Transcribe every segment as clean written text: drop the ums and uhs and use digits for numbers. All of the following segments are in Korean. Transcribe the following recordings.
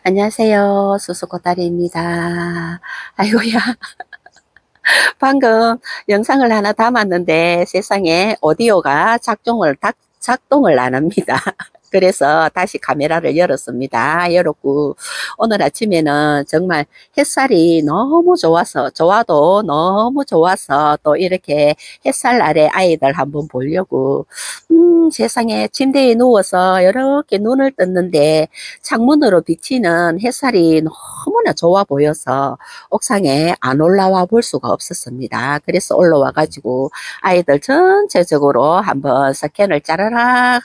안녕하세요. 수수코다리입니다. 아이고야, 방금 영상을 하나 담았는데 세상에 오디오가 작동을 안 합니다. 그래서 다시 카메라를 열었습니다. 열었고, 오늘 아침에는 정말 햇살이 너무 좋아도 너무 좋아서 또 이렇게 햇살 아래 아이들 한번 보려고, 세상에 침대에 누워서 이렇게 눈을 떴는데 창문으로 비치는 햇살이 너무나 좋아 보여서 옥상에 안 올라와 볼 수가 없었습니다. 그래서 올라와 가지고 아이들 전체적으로 한번 스캔을 짜라락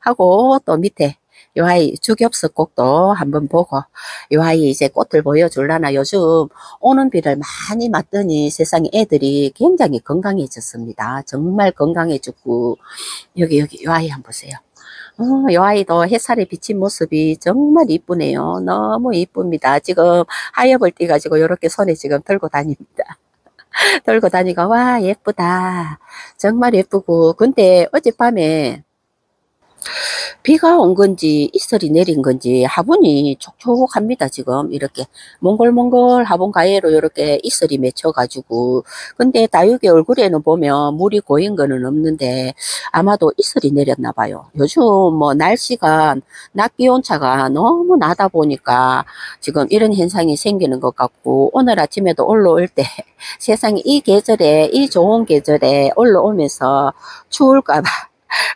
하고 또 밑에 요 아이 주겹석곡도 한번 보고 요 아이 이제 꽃을 보여줄라나. 요즘 오는 비를 많이 맞더니 세상에 애들이 굉장히 건강해졌습니다. 정말 건강해졌고 여기 요 아이 한번 보세요. 요 아이도 햇살에 비친 모습이 정말 이쁘네요. 너무 이쁩니다. 지금 하엽을 띠가지고 이렇게 손에 지금 들고 다닙니다. 들고 다니고 와 예쁘다. 정말 예쁘고 근데 어젯밤에 비가 온 건지 이슬이 내린 건지 화분이 촉촉합니다. 지금 이렇게 몽글몽글 화분 가해로 이렇게 이슬이 맺혀가지고 근데 다육이 얼굴에는 보면 물이 고인 거는 없는데 아마도 이슬이 내렸나 봐요. 요즘 뭐 날씨가 낮 기온차가 너무 나다 보니까 지금 이런 현상이 생기는 것 같고 오늘 아침에도 올라올 때 세상에 이 좋은 계절에 올라오면서 추울까 봐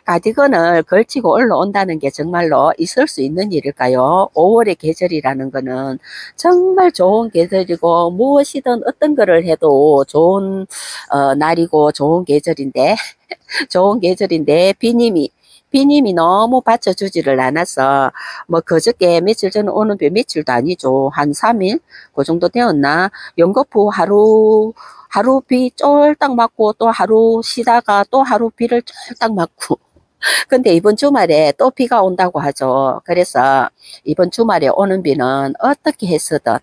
가디건을 걸치고 올라온다는 게 정말로 있을 수 있는 일일까요? 5월의 계절이라는 거는 정말 좋은 계절이고 무엇이든 어떤 거를 해도 좋은 날이고 좋은 계절인데 좋은 계절인데 비님이 너무 받쳐주지를 않아서 뭐 그저께 며칠 전에 오는 비 며칠도 아니죠. 한 3일 그 정도 되었나. 연거푸 하루 비 쫄딱 맞고 또 하루 쉬다가 또 하루 비를 쫄딱 맞고 근데 이번 주말에 또 비가 온다고 하죠. 그래서 이번 주말에 오는 비는 어떻게 해서든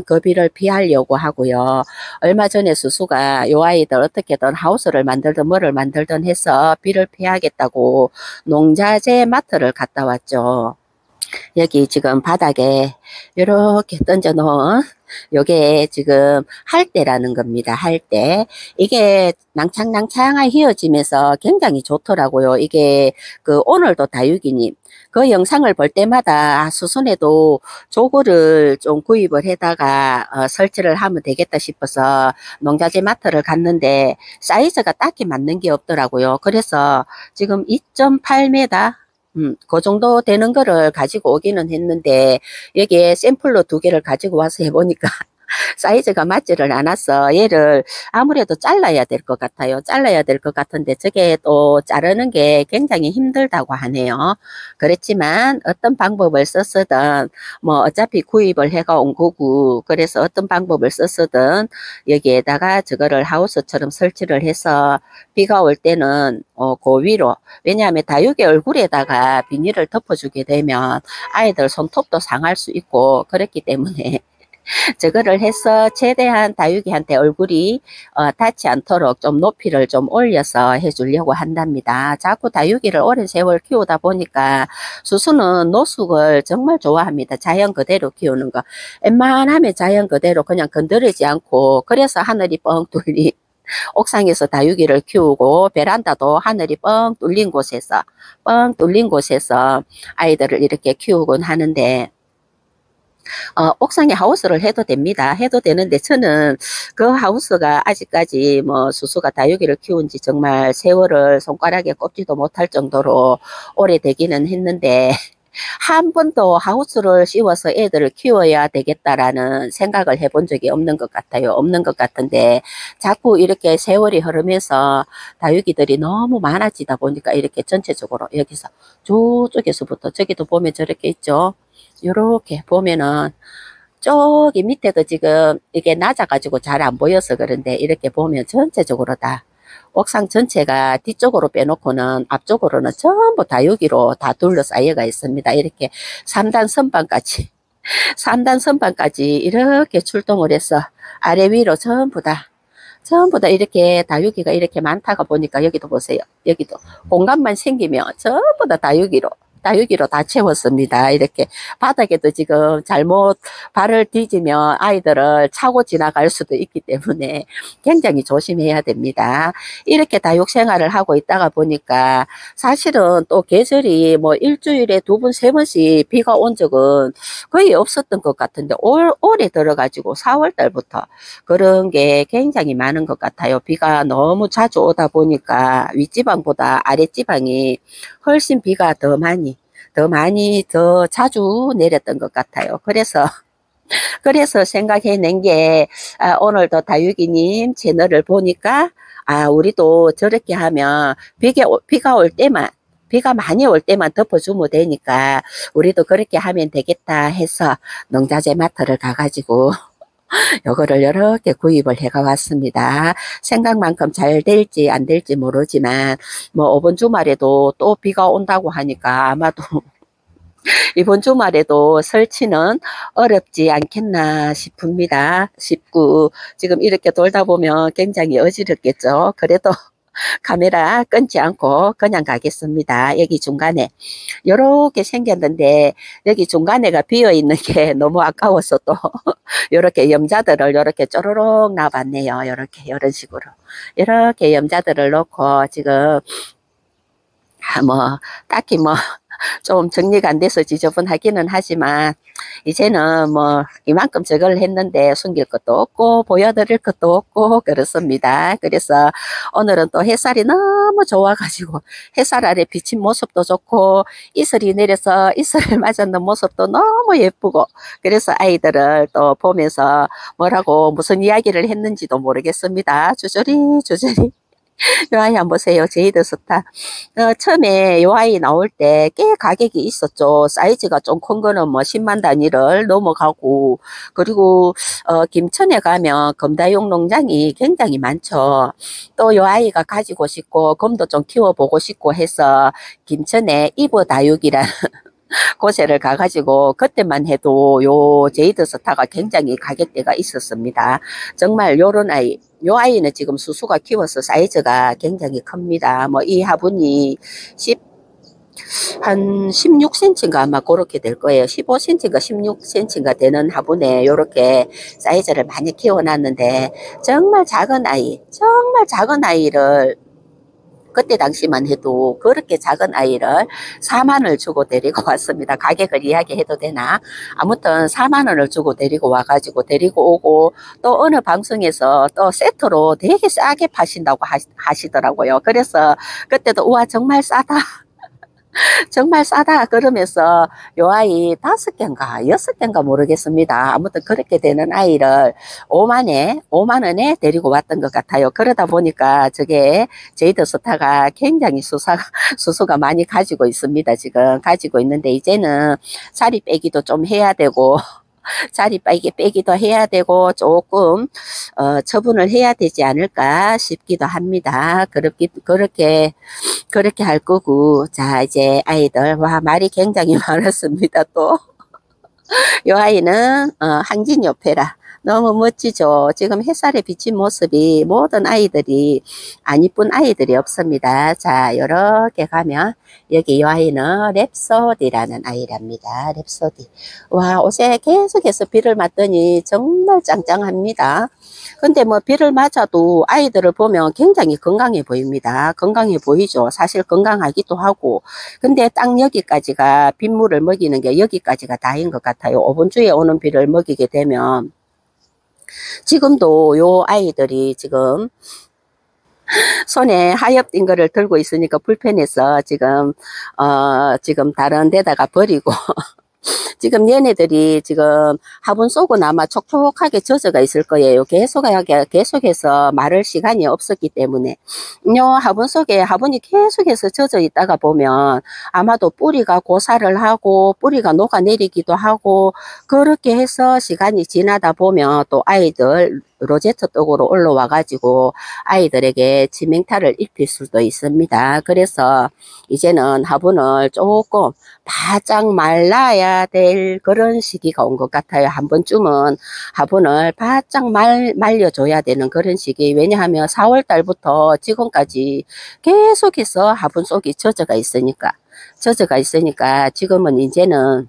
그 비를 피하려고 하고요. 얼마 전에 수수가 요 아이들 어떻게든 하우스를 만들든 뭐를 만들든 해서 비를 피하겠다고 농자재 마트를 갔다 왔죠. 여기 지금 바닥에 이렇게 던져 놓은 요게 지금 할대라는 겁니다. 할대. 이게 낭창낭창하게 휘어지면서 굉장히 좋더라고요. 이게 오늘도 다육이님 그 영상을 볼 때마다 수순에도 조그를 좀 구입을 해다가 설치를 하면 되겠다 싶어서 농자재 마트를 갔는데 사이즈가 딱히 맞는 게 없더라고요. 그래서 지금 2.8m 그 정도 되는 거를 가지고 오기는 했는데, 여기에 샘플로 2개를 가지고 와서 해보니까, 사이즈가 맞지를 않아서 얘를 아무래도 잘라야 될 것 같아요. 잘라야 될 것 같은데 저게 또 자르는 게 굉장히 힘들다고 하네요. 그렇지만 어떤 방법을 썼으든 뭐 어차피 구입을 해가 온 거고 그래서 어떤 방법을 썼으든 여기에다가 저거를 하우스처럼 설치를 해서 비가 올 때는 그 위로 왜냐하면 다육의 얼굴에다가 비닐을 덮어주게 되면 아이들 손톱도 상할 수 있고 그렇기 때문에 저거를 해서 최대한 다육이한테 얼굴이 닿지 않도록 좀 높이를 좀 올려서 해주려고 한답니다. 자꾸 다육이를 오랜 세월 키우다 보니까 수수는 노숙을 정말 좋아합니다. 자연 그대로 키우는 거. 웬만하면 자연 그대로 그냥 건드리지 않고 그래서 하늘이 뻥 뚫린 옥상에서 다육이를 키우고 베란다도 하늘이 뻥 뚫린 곳에서 아이들을 이렇게 키우곤 하는데 옥상에 하우스를 해도 됩니다. 해도 되는데 저는 그 하우스가 아직까지 뭐 수수가 다육이를 키운 지 정말 세월을 손가락에 꼽지도 못할 정도로 오래되기는 했는데 한 번도 하우스를 씌워서 애들을 키워야 되겠다라는 생각을 해본 적이 없는 것 같아요. 없는 것 같은데 자꾸 이렇게 세월이 흐르면서 다육이들이 너무 많아지다 보니까 이렇게 전체적으로 여기서 저쪽에서부터 저기도 보면 저렇게 있죠. 요렇게 보면은 저기 밑에도 지금 이게 낮아가지고 잘 안 보여서 그런데 이렇게 보면 전체적으로 다 옥상 전체가 뒤쪽으로 빼놓고는 앞쪽으로는 전부 다육이로 다 둘러싸여가 있습니다. 이렇게 3단 선반까지 3단 선반까지 이렇게 출동을 해서 아래 위로 전부 다 이렇게 다육이가 이렇게 많다가 보니까 여기도 보세요. 여기도 공간만 생기면 전부 다 다육이로 다육이로 다 채웠습니다. 이렇게 바닥에도 지금 잘못 발을 뒤지면 아이들을 차고 지나갈 수도 있기 때문에 굉장히 조심해야 됩니다. 이렇게 다육 생활을 하고 있다가 보니까 사실은 또 계절이 뭐 일주일에 두 번, 세 번씩 비가 온 적은 거의 없었던 것 같은데 올해 들어가지고 4월 달부터 그런 게 굉장히 많은 것 같아요. 비가 너무 자주 오다 보니까 윗지방보다 아랫지방이 훨씬 비가 더 자주 내렸던 것 같아요. 그래서 생각해낸 게, 오늘도 다육이님 채널을 보니까, 우리도 저렇게 하면 비가 올 때만, 비가 많이 올 때만 덮어주면 되니까, 우리도 그렇게 하면 되겠다 해서 농자재 마트를 가가지고, 요거를 여러 개 구입을 해가 왔습니다. 생각만큼 잘 될지 안 될지 모르지만, 뭐, 이번 주말에도 또 비가 온다고 하니까 아마도 이번 주말에도 설치는 어렵지 않겠나 싶고, 지금 이렇게 돌다 보면 굉장히 어지럽겠죠. 그래도 카메라 끊지 않고 그냥 가겠습니다. 여기 중간에 이렇게 생겼는데 여기 중간에가 비어 있는 게 너무 아까워서 또 이렇게 염자들을 이렇게 쪼르륵 놔봤네요. 이렇게 이런 식으로 이렇게 염자들을 놓고 지금 뭐 딱히 뭐 좀 정리가 안 돼서 지저분하기는 하지만 이제는 뭐 이만큼 저걸 했는데 숨길 것도 없고 보여드릴 것도 없고 그렇습니다. 그래서 오늘은 또 햇살이 너무 좋아가지고 햇살 아래 비친 모습도 좋고 이슬이 내려서 이슬을 맞았는 모습도 너무 예쁘고 그래서 아이들을 또 보면서 뭐라고 무슨 이야기를 했는지도 모르겠습니다. 주저리 요 아이 한번 보세요. 제이드 스타. 처음에 요 아이 나올 때 꽤 가격이 있었죠. 사이즈가 좀 큰 거는 뭐 10만 단위를 넘어가고, 그리고, 김천에 가면 검다육 농장이 굉장히 많죠. 또 요 아이가 가지고 싶고, 검도 좀 키워보고 싶고 해서, 김천에 이브 다육이라는 곳에를 가가지고 그때만 해도 요 제이드 스타가 굉장히 가격대가 있었습니다. 정말 요런 아이, 요 아이는 지금 수수가 키워서 사이즈가 굉장히 큽니다. 뭐 이 화분이 한 16cm인가 아마 그렇게 될 거예요. 15cm인가 16cm인가 되는 화분에 요렇게 사이즈를 많이 키워놨는데 정말 작은 아이를 그때 당시만 해도 그렇게 작은 아이를 4만 원을 주고 데리고 왔습니다. 가격을 이야기해도 되나? 아무튼 4만 원을 주고 데리고 와가지고 데리고 오고 또 어느 방송에서 또 세트로 되게 싸게 파신다고 하시더라고요. 그래서 그때도 우와 정말 싸다. 정말 싸다 그러면서 요 아이 5개인가 6개인가 모르겠습니다. 아무튼 그렇게 되는 아이를 5만 원에 데리고 왔던 것 같아요. 그러다 보니까 저게 제이드 스타가 굉장히 수수가 많이 가지고 있습니다. 지금 가지고 있는데 이제는 자리 빼기도 좀 해야 되고 자리 빼기도 해야 되고 조금 처분을 해야 되지 않을까 싶기도 합니다. 그렇게 할 거고 자 이제 아이들 와 말이 굉장히 많았습니다. 또 이 아이는 항진 요페라 너무 멋지죠. 지금 햇살에 비친 모습이 모든 아이들이 안 이쁜 아이들이 없습니다. 자 이렇게 가면 여기 이 아이는 랩소디라는 아이랍니다. 랩소디. 와 옷에 계속해서 비를 맞더니 정말 짱짱합니다. 근데 뭐 비를 맞아도 아이들을 보면 굉장히 건강해 보입니다. 건강해 보이죠. 사실 건강하기도 하고. 근데 딱 여기까지가 빗물을 먹이는 게 여기까지가 다인 것 같아요. 이번 주에 오는 비를 먹이게 되면 지금도 요 아이들이 지금 손에 하엽 띈 거를 들고 있으니까 불편해서 지금 다른 데다가 버리고 지금 얘네들이 지금 화분 속은 아마 촉촉하게 젖어가 있을 거예요. 계속해서 마를 시간이 없었기 때문에. 요 화분이 계속해서 젖어 있다가 보면 아마도 뿌리가 고사를 하고 뿌리가 녹아내리기도 하고 그렇게 해서 시간이 지나다 보면 또 아이들 로제트 떡으로 올라와 가지고 아이들에게 치명타를 입힐 수도 있습니다. 그래서 이제는 화분을 조금 바짝 말라야 될 그런 시기가 온 것 같아요. 한 번쯤은 화분을 바짝 말려줘야 되는 그런 시기. 왜냐하면 4월 달부터 지금까지 계속해서 화분 속이 젖어가 있으니까. 젖어가 있으니까 지금은 이제는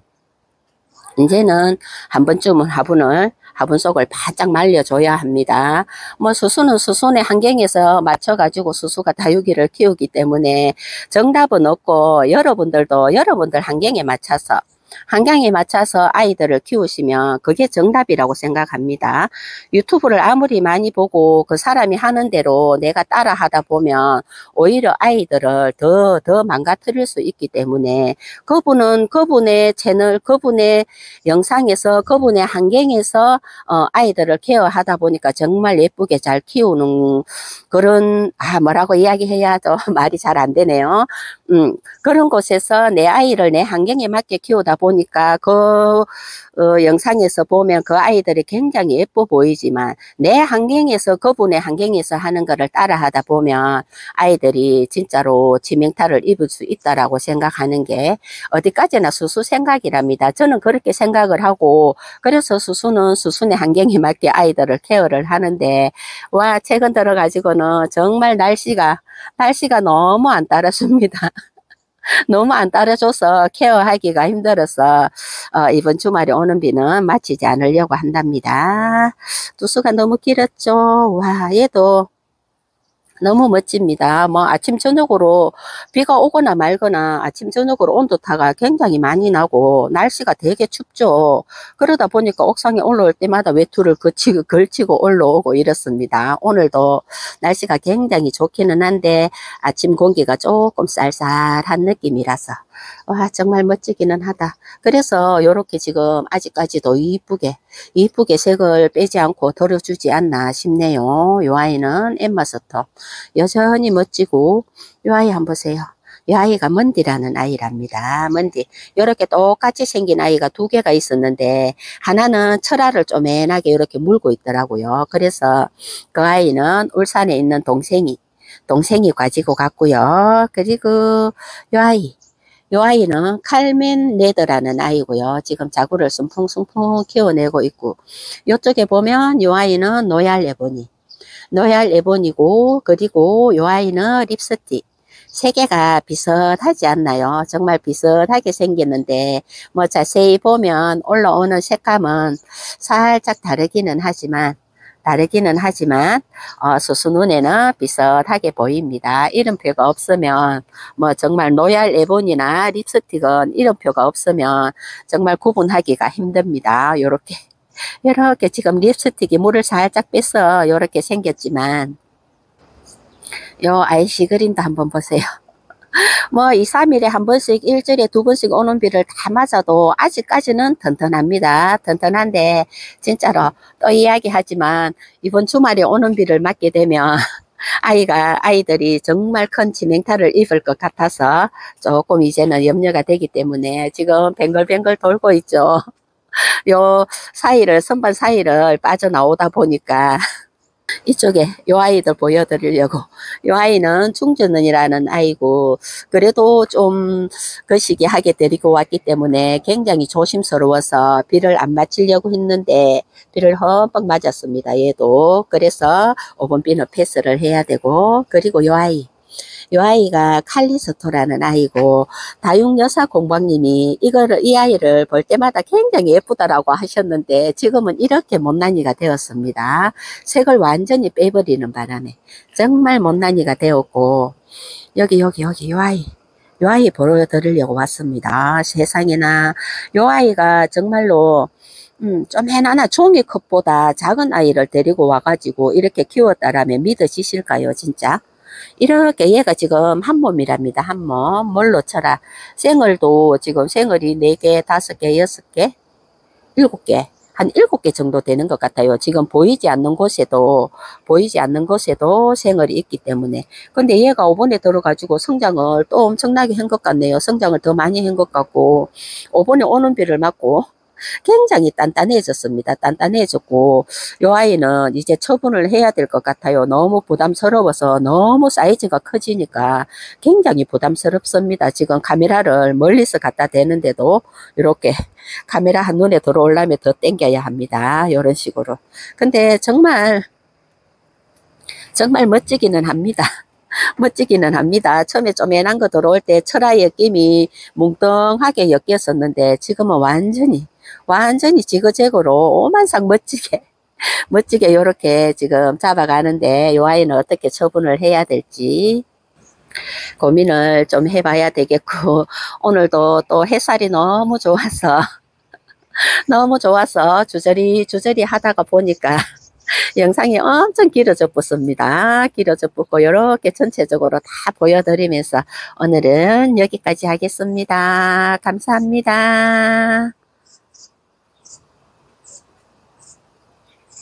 한 번쯤은 화분 속을 바짝 말려줘야 합니다. 뭐 수수는 수순의 환경에서 맞춰가지고 수수가 다육이를 키우기 때문에 정답은 없고 여러분들도 여러분들 환경에 맞춰서 아이들을 키우시면 그게 정답이라고 생각합니다. 유튜브를 아무리 많이 보고 그 사람이 하는 대로 내가 따라 하다 보면 오히려 아이들을 더 망가뜨릴 수 있기 때문에 그분의 채널, 그분의 영상에서, 그분의 환경에서 아이들을 케어하다 보니까 정말 예쁘게 잘 키우는 그런, 뭐라고 이야기해야 또 말이 잘 안 되네요. 그런 곳에서 내 아이를 내 환경에 맞게 키우다 보니까 영상에서 보면 그 아이들이 굉장히 예뻐 보이지만 내 환경에서, 그분의 환경에서 하는 거를 따라 하다 보면 아이들이 진짜로 치명타를 입을 수 있다라고 생각하는 게 어디까지나 수수 생각이랍니다. 저는 그렇게 생각을 하고, 그래서 수수는 수순의 환경에 맞게 아이들을 케어를 하는데, 와, 최근 들어가지고는 정말 날씨가 너무 안 따라줍니다. 너무 안 따라줘서 케어하기가 힘들어서 이번 주말에 오는 비는 마치지 않으려고 한답니다. 두수가 너무 길었죠. 와, 얘도 너무 멋집니다. 뭐 아침 저녁으로 비가 오거나 말거나 아침 저녁으로 온도타가 굉장히 많이 나고 날씨가 되게 춥죠. 그러다 보니까 옥상에 올라올 때마다 외투를 걸치고 올라오고 이렇습니다. 오늘도 날씨가 굉장히 좋기는 한데 아침 공기가 조금 쌀쌀한 느낌이라서 와, 정말 멋지기는 하다. 그래서 요렇게 지금 아직까지도 이쁘게 색을 빼지 않고 덜어주지 않나 싶네요. 요 아이는 엠마스터 여전히 멋지고, 요 아이 한번 보세요. 이 아이가 먼디라는 아이랍니다. 먼디. 요렇게 똑같이 생긴 아이가 두 개가 있었는데 하나는 철화를 쪼맨하게 이렇게 물고 있더라고요. 그래서 그 아이는 울산에 있는 동생이 가지고 갔고요. 그리고 요 아이는 칼멘 레드라는 아이고요. 지금 자구를 숨풍숨풍 키워내고 있고, 요쪽에 보면 요 아이는 노얄 에본이고, 그리고 요 아이는 립스틱. 세 개가 비슷하지 않나요? 정말 비슷하게 생겼는데, 뭐 자세히 보면 올라오는 색감은 살짝 다르기는 하지만 수수 눈에는 비슷하게 보입니다. 이름표가 없으면 뭐 정말 노얄 에본이나 립스틱은 이름표가 없으면 정말 구분하기가 힘듭니다. 요렇게 지금 립스틱이 물을 살짝 빼서 요렇게 생겼지만 요 아이시 그린도 한번 보세요. 뭐 2, 3일에 한 번씩, 일주일에 두 번씩 오는 비를 다 맞아도 아직까지는 튼튼합니다. 튼튼한데 진짜로 또 이야기하지만 이번 주말에 오는 비를 맞게 되면 아이들이 정말 큰 치명타를 입을 것 같아서 조금 이제는 염려가 되기 때문에 지금 뱅글뱅글 돌고 있죠. 선반 사이를 빠져나오다 보니까 이쪽에 요 아이들 보여드리려고. 요 아이는 충주는이라는 아이고, 그래도 좀 거시기 하게 데리고 왔기 때문에 굉장히 조심스러워서 비를 안 맞추려고 했는데 비를 흠뻑 맞았습니다. 얘도. 그래서 5번 비는 패스를 해야 되고, 그리고 요 아이가 칼리스토라는 아이고, 다육여사 공방님이 이 아이를 볼 때마다 굉장히 예쁘다라고 하셨는데 지금은 이렇게 못난이가 되었습니다. 색을 완전히 빼버리는 바람에 정말 못난이가 되었고, 여기 요 아이 보여드리려고 왔습니다. 세상에나 요 아이가 정말로 좀 해나나 종이컵보다 작은 아이를 데리고 와가지고 이렇게 키웠다라면 믿어지실까요, 진짜? 이렇게 얘가 지금 한 몸이랍니다. 한 몸. 뭘로 쳐라. 생얼도 지금 생얼이 4개, 5개, 6개, 7개. 한 7개 정도 되는 것 같아요. 지금 보이지 않는 곳에도 생얼이 있기 때문에. 근데 얘가 5번에 들어가지고 성장을 또 엄청나게 한 것 같네요. 성장을 더 많이 한 것 같고, 5번에 오는 비를 맞고, 굉장히 단단해졌습니다. 단단해졌고, 요 아이는 이제 처분을 해야 될 것 같아요. 너무 부담스러워서 너무 사이즈가 커지니까 굉장히 부담스럽습니다. 지금 카메라를 멀리서 갖다 대는데도 이렇게 카메라 한눈에 들어오려면 더 당겨야 합니다. 이런 식으로. 근데 정말 멋지기는 합니다. 멋지기는 합니다. 처음에 쪼매난 거 들어올 때 철화의 느낌이 뭉뚱하게 엮였었는데 지금은 완전히 지그재그로 오만상 멋지게 멋지게 요렇게 지금 잡아가는데 요 아이는 어떻게 처분을 해야 될지 고민을 좀 해봐야 되겠고 오늘도 또 햇살이 너무 좋아서 너무 좋아서 주저리 하다가 보니까 영상이 엄청 길어져 붙습니다. 길어져 붙고 이렇게 전체적으로 다 보여드리면서 오늘은 여기까지 하겠습니다. 감사합니다.